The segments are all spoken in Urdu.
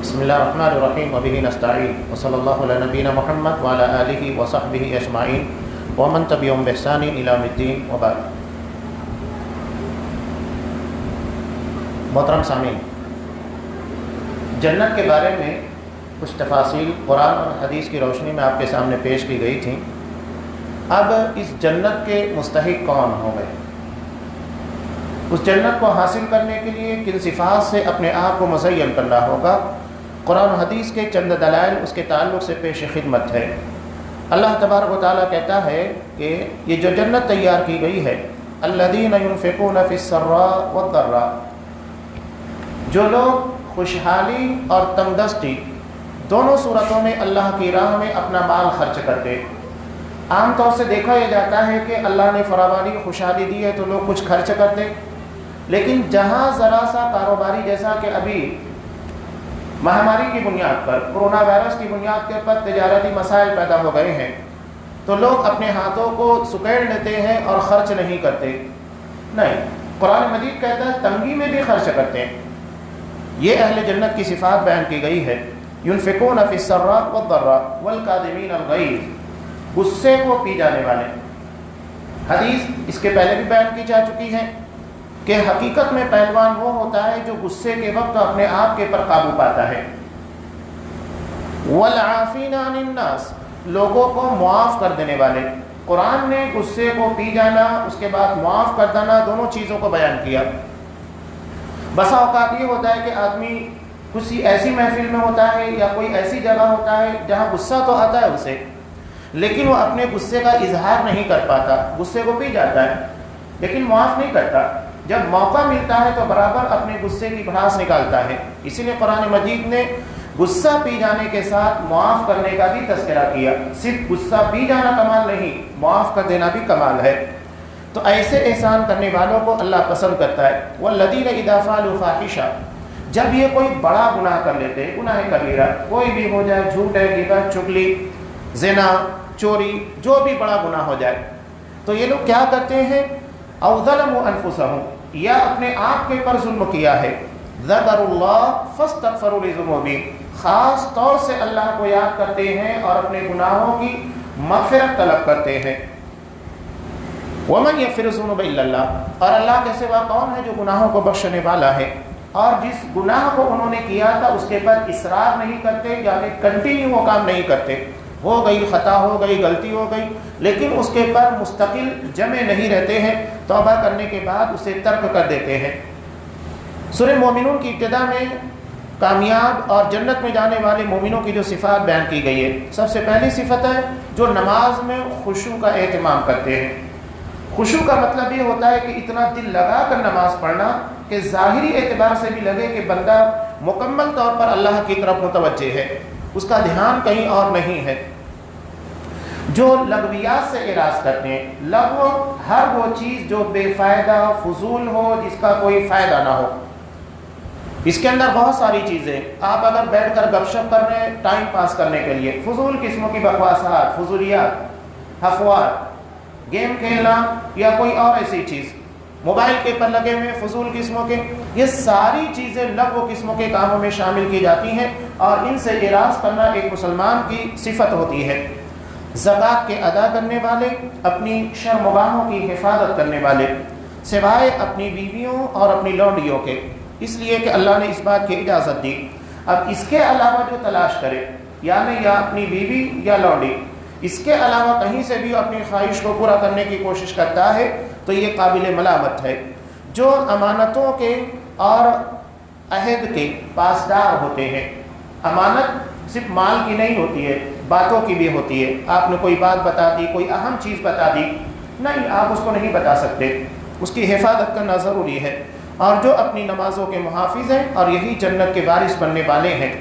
بسم اللہ الرحمن الرحیم وبہ نستعین وصلی اللہ علی نبینا محمد وعلی آلہ وصحبہ اجمعین ومن تبعہم بإحسان الی یوم الدین وبعد۔ محترم سامعین، جنت کے بارے میں کچھ تفاصیل قرآن اور حدیث کی روشنی میں آپ کے سامنے پیش کی گئی تھیں۔ اب اس جنت کے مستحق کون ہوں گے؟ اس جنت کو حاصل کرنے کے لیے کن صفات سے اپنے آپ کو مزین کرنا ہوگا، قرآن و حدیث کے چند دلائل اس کے تعلق سے پیش خدمت ہے۔ اللہ تبارک و تعالیٰ کہتا ہے کہ یہ جو جنت تیار کی گئی ہے، الذین ينفقون فی السراء والضراء، جو لوگ خوشحالی اور تنگدستی دونوں صورتوں میں اللہ کی راہ میں اپنا مال خرچ کرتے۔ عام طور سے دیکھا یہ جاتا ہے کہ اللہ نے فراوانی خوشحالی دی ہے تو لوگ کچھ خرچ کرتے، لیکن جہاں ذرا سا کاروباری، جیسا کہ ابھی مہاماری کی بنیاد پر، کرونا وائرس کی بنیاد کے پر تجارتی مسائل پیدا ہو گئے ہیں، تو لوگ اپنے ہاتھوں کو سکیڑ لیتے ہیں اور خرچ نہیں کرتے۔ نہیں، قرآن مجید کہتا ہے تنگی میں بھی خرچ کرتے ہیں۔ یہ اہل جنت کی صفات بیان کی گئی ہے، ينفقون فی السراء والضراء والکاظمین الغیظ، غصے کو پی جانے والے۔ حدیث اس کے پہلے بھی بیان کی جا چکی ہے کہ حقیقت میں پہلوان وہ ہوتا ہے جو غصے کے وقت اپنے آپ کے پر قابو پاتا ہے۔ والعافین عن الناس، لوگوں کو معاف کر دینے والے۔ قرآن نے غصے کو پی جانا، اس کے بعد معاف کر دینا، دونوں چیزوں کو بیان کیا۔ بسا اوقات یہ ہوتا ہے کہ آدمی کسی ایسی محفل میں ہوتا ہے یا کوئی ایسی جگہ ہوتا ہے جہاں غصہ تو آتا ہے اسے، لیکن وہ اپنے غصے کا اظہار نہیں کر پاتا، غصے کو پی جاتا ہے لیکن معاف نہیں کرتا۔ جب موقع ملتا ہے تو برابر اپنے غصے کی بھڑاس نکالتا ہے۔ اسی لیے قرآن مجید نے غصہ پی جانے کے ساتھ معاف کرنے کا بھی تذکرہ کیا۔ صرف غصہ پی جانا کمال نہیں، معاف کر دینا بھی کمال ہے۔ تو ایسے احسان کرنے والوں کو اللہ پسند کرتا ہے۔ والذین اذا فعلوا فاحشہ، جب یہ کوئی بڑا گناہ کر لیتے، گناہ کبیرہ کوئی بھی ہو جائے، جھوٹ ہے، غیبت، چغلی، زنا، چوری، جو بھی بڑا گناہ ہو جائے، تو یہ لوگ کیا کرتے ہیں؟ او ظلموا انفسهم، یا اپنے آپ کے پر ظلم کیا ہے، ذکروا اللہ فاستغفروا لذنوبہم، خاص طور سے اللہ کو یاد کرتے ہیں اور اپنے گناہوں کی مغفرت طلب کرتے ہیں۔ ومن یغفر الذنوب الا اللہ، اور اللہ کے سوا کون ہے جو گناہوں کو بخشنے والا ہے؟ اور جس گناہ کو انہوں نے کیا تھا اس کے پر اصرار نہیں کرتے، یعنی کنٹینیو وہ کام نہیں کرتے۔ ہو گئی، خطا ہو گئی، غلطی ہو گئی، لیکن اس کے پر مستقل جمع نہیں رہتے ہیں، توبہ کرنے کے بعد اسے ترک کر دیتے ہیں۔ سورہ مومنون کی ابتدا میں کامیاب اور جنت میں جانے والے مومنوں کی جو صفات بیان کی گئی ہے، سب سے پہلی صفت ہے جو نماز میں خشوع کا اہتمام کرتے ہیں۔ خشوع کا مطلب یہ ہوتا ہے کہ اتنا دل لگا کر نماز پڑھنا کہ ظاہری اعتبار سے بھی لگے کہ بندہ مکمل طور پر اللہ کی طرف متوجہ ہے، اس کا دھیان کہیں اور نہیں ہے۔ جو لغویات سے اعراض کرتے ہیں، لغو ہر وہ چیز جو بے فائدہ، فضول ہو، جس کا کوئی فائدہ نہ ہو۔ اس کے اندر بہت ساری چیزیں، آپ اگر بیٹھ کر گپ شپ کر رہے ہیں ٹائم پاس کرنے کے لیے، فضول قسموں کی بکواسات، فضولیات، افوار، گیم کھیلنا یا کوئی اور ایسی چیز، موبائل کے پر لگے ہوئے فضول قسموں کے، یہ ساری چیزیں لغو قسموں کے کاموں میں شامل کی جاتی ہیں اور ان سے اعراض کرنا ایک مسلمان کی صفت ہوتی ہے۔ زکوٰۃ کے ادا کرنے والے، اپنی شرم و گاہوں کی حفاظت کرنے والے، سوائے اپنی بیویوں اور اپنی لونڈیوں کے، اس لیے کہ اللہ نے اس بات کی اجازت دی۔ اب اس کے علاوہ جو تلاش کرے، یعنی یا اپنی بیوی یا لونڈی، اس کے علاوہ کہیں سے بھی اپنی خواہش کو پورا کرنے کی کوشش کرتا ہے تو یہ قابل ملامت ہے۔ جو امانتوں کے اور عہد کے پاسدار ہوتے ہیں، امانت صرف مال کی نہیں ہوتی ہے، باتوں کی بھی ہوتی ہے۔ آپ نے کوئی بات بتا دی، کوئی اہم چیز بتا دی، نہیں، آپ اس کو نہیں بتا سکتے، اس کی حفاظت کرنا ضروری ہے۔ اور جو اپنی نمازوں کے محافظ ہیں اور یہی جنت کے وارث بننے والے ہیں۔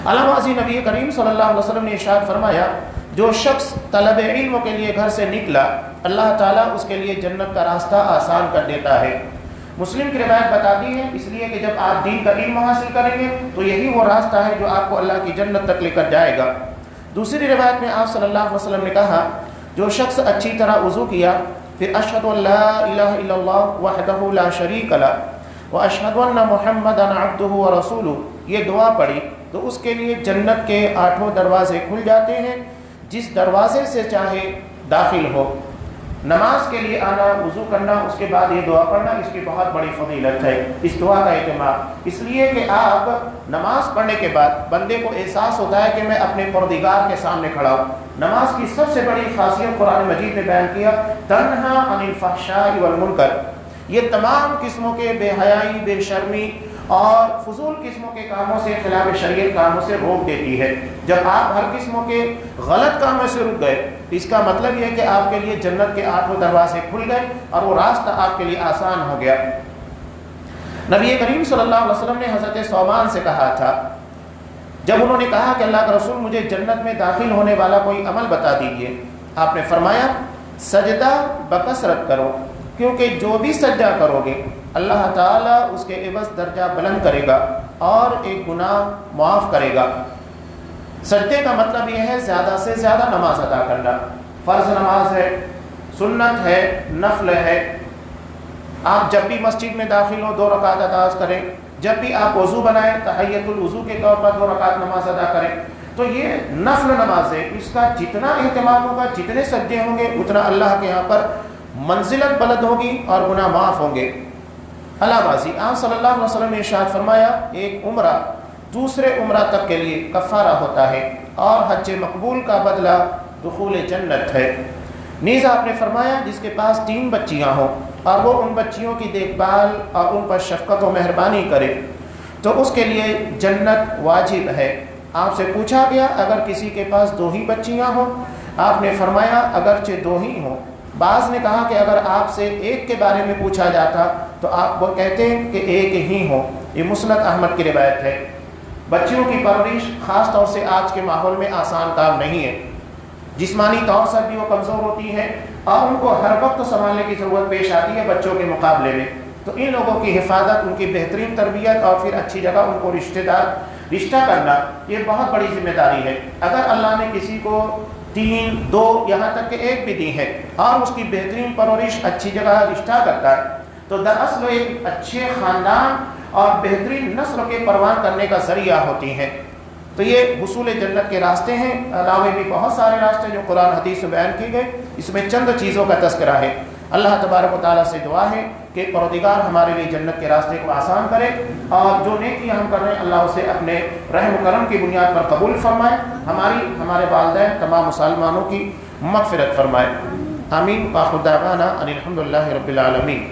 علامہ عزیز نبی کریم صلی اللہ علیہ وسلم نے ارشاد فرمایا، جو شخص طلب علم کے لیے گھر سے نکلا، اللہ تعالیٰ اس کے لیے جنت کا راستہ آسان کر دیتا ہے۔ مسلم کی روایت بتاتی ہے، اس لیے کہ جب آپ دین کا علم حاصل کریں گے تو یہی وہ راستہ ہے جو آپ کو اللہ کی جنت تک لے کر جائے گا۔ دوسری روایت میں آپ صلی اللہ علیہ وسلم نے کہا، جو شخص اچھی طرح وضو کیا، پھر اشہد ان لا الہ الا اللہ وحدہ لا شریک لہ واشہد ان محمدا عبدہ ورسولہ، یہ دعا پڑھی تو اس کے لیے جنت کے 8 دروازے کھل جاتے ہیں، جس دروازے سے چاہے داخل ہو۔ نماز کے لیے آنا، وضو کرنا، اس کے بعد یہ دعا پڑھنا، اس کی بہت بڑی فضیلت ہے، اس دعا کا اہتمام اس لیے کہ آپ نماز پڑھنے کے بعد بندے کو احساس ہوتا ہے کہ میں اپنے پروردگار کے سامنے کھڑا ہوں۔ نماز کی سب سے بڑی خاصیت قرآن مجید نے بیان کیا، تنہا عن الفحشاء والمنکر، یہ تمام قسموں کے بے حیائی، بے شرمی اور فضول قسموں کے کاموں سے، خلاف شریعت کاموں سے روک دیتی ہے۔ جب آپ ہر قسموں کے غلط کاموں سے رک گئے، اس کا مطلب یہ ہے کہ آپ کے لیے جنت کے 8 دروازے کھل گئے اور وہ راستہ آپ کے لیے آسان ہو گیا۔ نبی کریم صلی اللہ علیہ وسلم نے حضرت ثوبان سے کہا تھا، جب انہوں نے کہا کہ اللہ کا رسول مجھے جنت میں داخل ہونے والا کوئی عمل بتا دیجئے، آپ نے فرمایا سجدہ بکثرت کرو، کیونکہ جو بھی سجدہ کرو گے اللہ تعالیٰ اس کے عوض درجہ بلند کرے گا اور ایک گناہ معاف کرے گا۔ سجدے کا مطلب یہ ہے زیادہ سے زیادہ نماز ادا کرنا، فرض نماز ہے، سنت ہے، نفل ہے۔ آپ جب بھی مسجد میں داخل ہو 2 رکعت ادا کریں، جب بھی آپ وضو بنائیں تحیۃ الوضو کے طور پر 2 رکعت نماز ادا کریں۔ تو یہ نفل نماز ہے، اس کا جتنا اہتمام ہوگا، جتنے سجدے ہوں گے، اتنا اللہ کے یہاں پر منزلت بلند ہوگی اور گناہ معاف ہوں گے۔ اللہ بازی آپ صلی اللہ علیہ وسلم نے ارشاد فرمایا، ایک عمرہ دوسرے عمرہ تک کے لیے کفارہ ہوتا ہے اور حج مقبول کا بدلہ دخول جنت ہے۔ نیز آپ نے فرمایا جس کے پاس 3 بچیاں ہوں اور وہ ان بچیوں کی دیکھ بھال اور ان پر شفقت و مہربانی کرے تو اس کے لیے جنت واجب ہے۔ آپ سے پوچھا گیا اگر کسی کے پاس 2 ہی بچیاں ہوں، آپ نے فرمایا اگرچہ 2 ہی ہوں۔ بعض نے کہا کہ اگر آپ سے ایک کے بارے میں پوچھا جاتا تو آپ وہ کہتے ہیں کہ ایک ہی ہو۔ یہ مسند احمد کی روایت ہے۔ بچیوں کی پرورش خاص طور سے آج کے ماحول میں آسان کام نہیں ہے، جسمانی طور سے بھی وہ کمزور ہوتی ہے اور ان کو ہر وقت سنبھالنے کی ضرورت پیش آتی ہے بچوں کے مقابلے میں۔ تو ان لوگوں کی حفاظت، ان کی بہترین تربیت اور پھر اچھی جگہ ان کو رشتہ کرنا، یہ بہت بڑی ذمہ داری ہے۔ اگر اللہ نے کسی کو 3، 2 یہاں تک کہ 1 بھی دی ہے اور اس کی بہترین پرورش اچھی جگہ رشتہ کرتا ہے تو دراصل ایک اچھے خاندان اور بہترین نسل کے پروان کرنے کا ذریعہ ہوتی ہیں۔ تو یہ حصول جنت کے راستے ہیں، علاوہ بھی بہت سارے راستے جو قرآن حدیث میں بیان کی گئے، اس میں چند چیزوں کا تذکرہ ہے۔ اللہ تبارک و تعالیٰ سے دعا ہے کہ پروردگار ہمارے لیے جنت کے راستے کو آسان کرے اور جو نیکیاں ہم کر رہے ہیں اللہ اسے اپنے رحم و کرم کی بنیاد پر قبول فرمائے، ہمارے والدین تمام مسلمانوں کی مغفرت فرمائے۔ آمین۔ وآخر دعوانا ان الحمد للہ رب العالمین۔